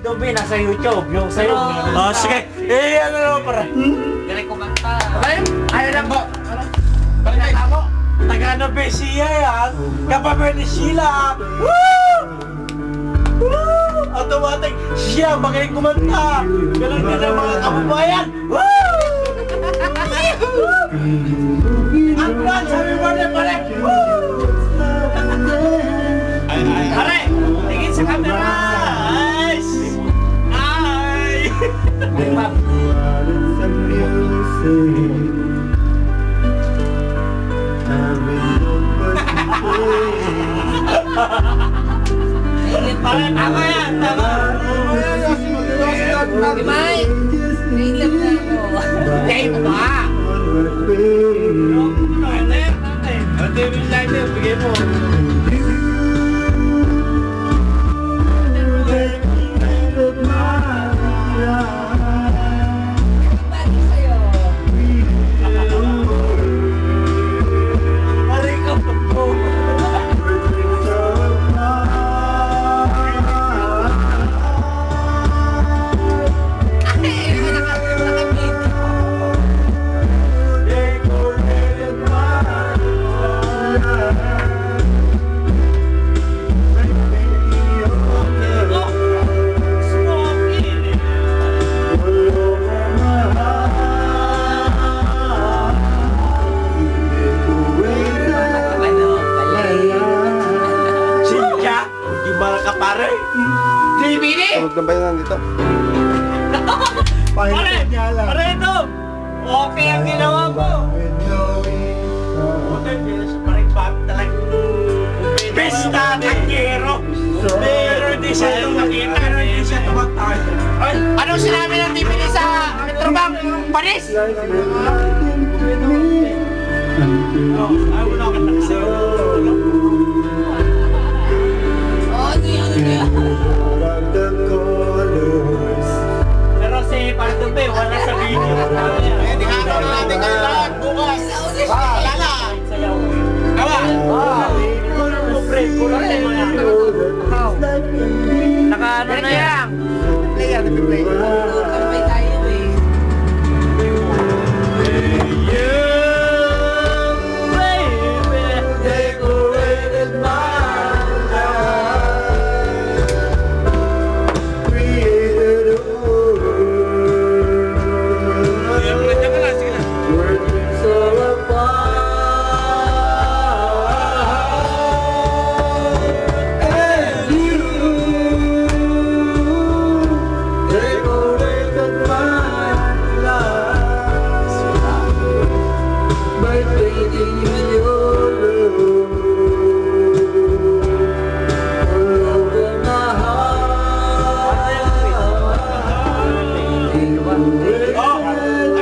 Dobe, nasa YouTube. Yung sa'yo. Oh, sige. Eh, ano naman para? Galing kumanta. Ayaw lang po. Balik mo. Taga be siya yan. Kapabe ni Sheila. Woo! Woo! Automatic siya magaling kumanta. Ganun din ang mga kababayan. Woo! Advance, happy birthday, pare! Woo! Pare, tingin sa camera! Nice! Ay! Pare, tama yan! Tama! May! Nailap na ako. Dahil mo ba? David Lighter, bigay mo. Bagi sa'yo. Aray ka po. Pare, DVD! Huwag na ba yan dito? pare, pare ito. Okay ang ginawa mo. Okay, parang bag talagang besta tangyero. Pero hindi siya tumakita, pero hindi siya tumatay. Anong sinabi ng DVD sa Metrobank? Panis! Ayaw mo na ako nakasayo. Pero si Pardobe, wala sa video. Tingnan na natin kayo lahat bukas. Wala na. Kawa? Naka-ano na yan? Play yan, play. Kamay tayo eh.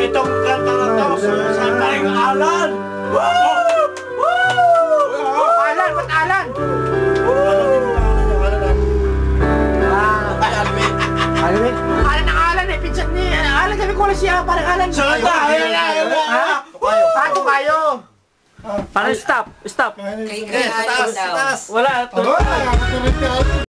Itong kanta na to, sa paring Alan! Woo! Woo! Alan! Ba't Alan? Alan ang Alan eh! Pinsan ni Alan kami ko siya! Parang Alan! Sunod na! Ayaw na! Ayaw na! Pato kayo! Parang stop, stop. Taas! Wala,